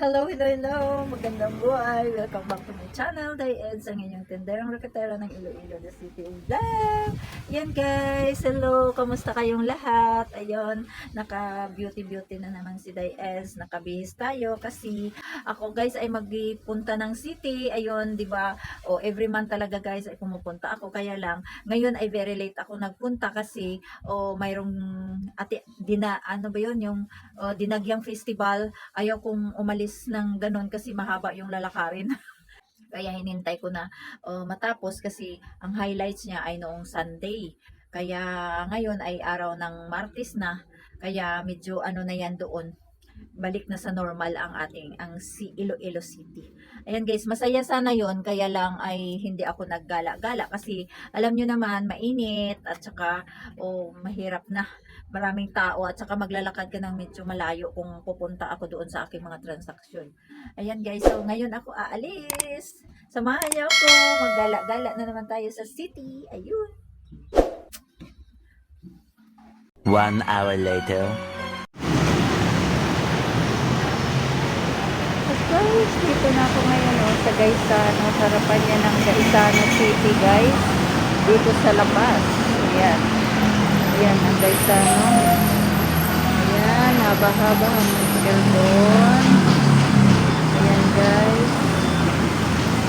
Hello. Magandang buhay. Welcome back to my channel, Day-Eds, ang inyong tenderang rekatera ng Iloilo City Vlog. Yan guys, hello. Kamusta kayong lahat? Ayun, naka-beauty na naman si Day-Eds. Nakabihis tayo kasi ako guys ay magpunta ng city. Ayun, di ba? O every month talaga guys ay pumupunta ako. Kaya lang, ngayon ay very late ako nagpunta kasi mayroong ano ba yun? Yung Dinagyang Festival. Ayaw kong umalis ng ganun kasi mahaba yung lalakarin. Kaya hinintay ko na matapos kasi ang highlights niya ay noong Sunday. Kaya ngayon ay araw ng Martes na. Kaya medyo ano na yan doon. Balik na sa normal ang Iloilo City. Ayan guys, masaya sana yon, kaya lang ay hindi ako naggala-gala kasi alam nyo naman mainit at saka mahirap na, maraming tao at saka maglalakad ka ng medyo malayo kung pupunta ako doon sa aking mga transaksyon. Ayan guys, so ngayon ako aalis. Samahan niyo ako, maggala-gala na naman tayo sa city. Ayun. 1 hour later. Guys, dito na ako ngayon sa Gaisano, harapan niya ng Gaisano City guys, dito sa labas. Ayan, ayan ang Gaisano. Ayan, haba-haba ang hotel doon. Ayan guys,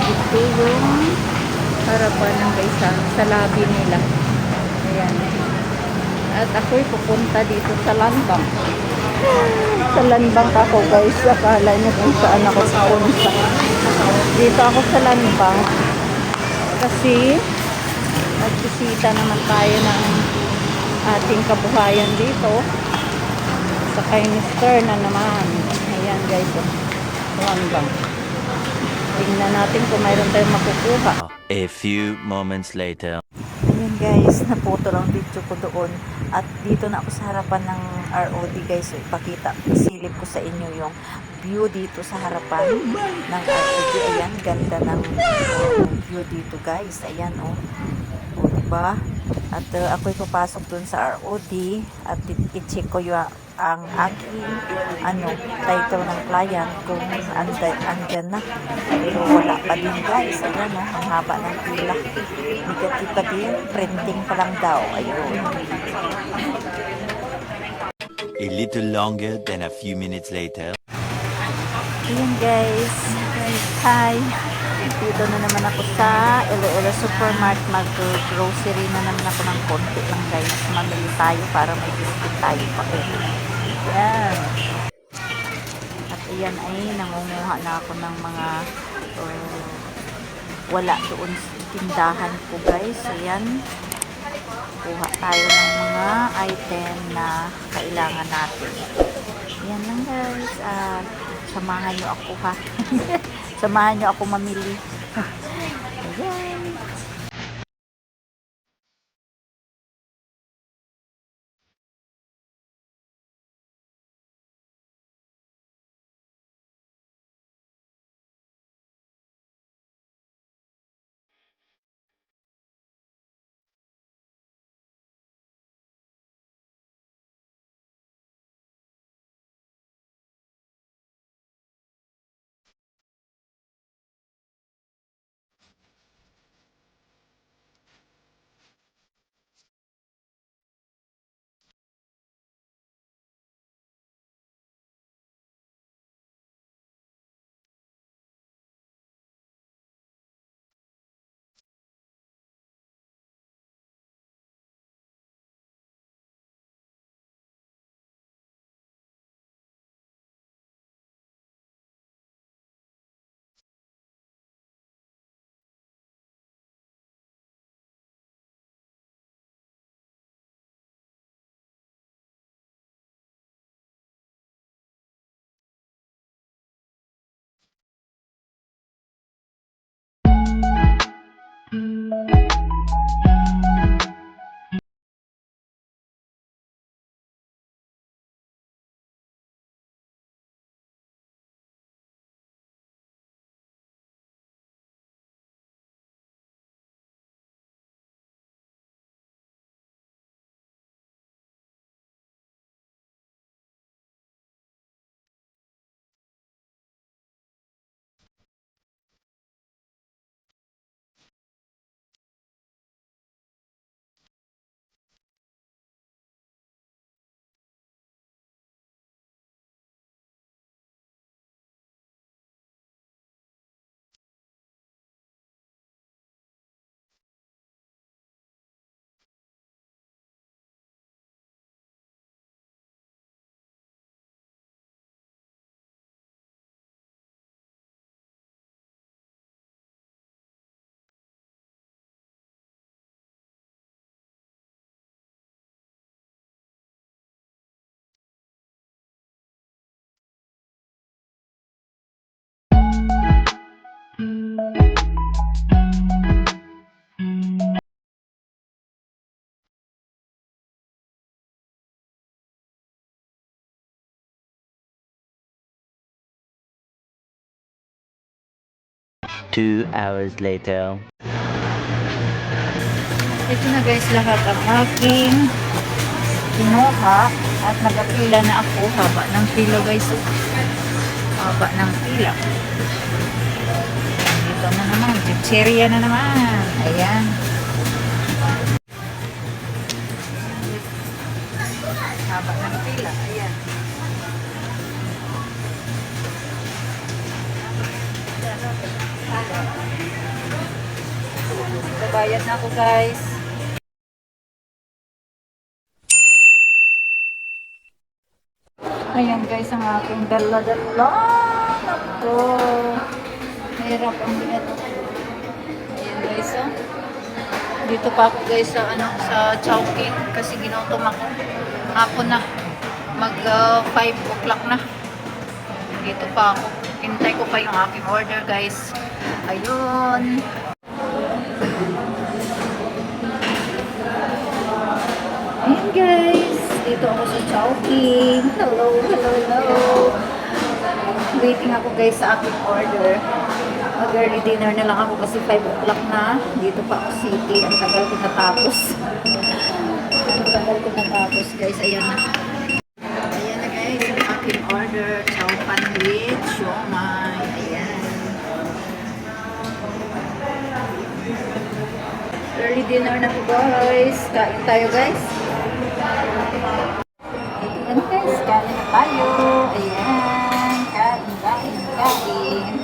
ito yung harapan ng Gaisano sa lobby nila. Ayan, at ako'y pupunta dito sa Landbang. Sa Landbang ako guys, akala nyo kung saan ako pupunta. Dito ako sa Landbang kasi nagbisita naman tayo ng ating kabuhayan dito sa kay Mr. na naman. Ayan guys, Landbang. Tingnan natin kung mayroon tayong makukuha. A few moments later. Ayan guys, naputol ang video ko doon. At dito na ako sa harapan ng ROD guys. So, ipakita, isilip ko sa inyo yung view dito sa harapan ng ROD. Ayan, ganda ng view dito guys. Ayan o diba? At ako'y papasok dun sa ROD at i-check ko yung ang aking title ng client kung andyan na. Pero wala pa din guys. Ayan ang haba ng pila. Negative pa din, printing pa lang daw. Ayun. A little longer than a few minutes later. Ayan guys. Hi. Dito na naman ako sa Iloilo Supermarket. Mag-grocery na naman ako ng konti lang guys. Mamili tayo para may biscuit tayo pa. Ayan. At ayan ay nangunguha na ako ng mga wala doon sa tindahan ko guys. Ayan. Kuha tayo ng mga item na kailangan natin. Ayan lang guys. Samahan nyo ako ha. Samahan nyo ako mamili. Ayan. 2 hours later. Ito na guys lahat ang aking kinuha at nagapila na ako. Haba ng pila guys. Haba ng pila. Dito na naman. Chicheria na naman. Ayan. Haba ng pila. Ayan. Bayad na ako guys. Ayan guys ang aking dala-dala. Ako. Mahirap ang bigat. Ayan guys oh. Dito pa ako guys sa sa Chowking kasi ginutom ako. Hapon na. Mag 5 o'clock na. Dito pa ako. Hintay ko pa yung aking order guys. Ayun. Ayan guys. Dito ako sa Chowking. Hello, hello, hello. Waiting ako guys sa aking order. Mag-early dinner na lang ako kasi 5 o'clock na. Dito pa ako city. Ang tagal ko natapos. Ang tagal ko natapos guys. Ayan na. Ayan na guys. Ang aking order. Chow pan with siomai. Ayan. Early dinner na po guys. Kain tayo guys. Ayan guys. Kain na tayo. Ayan. Kain, kain, kain.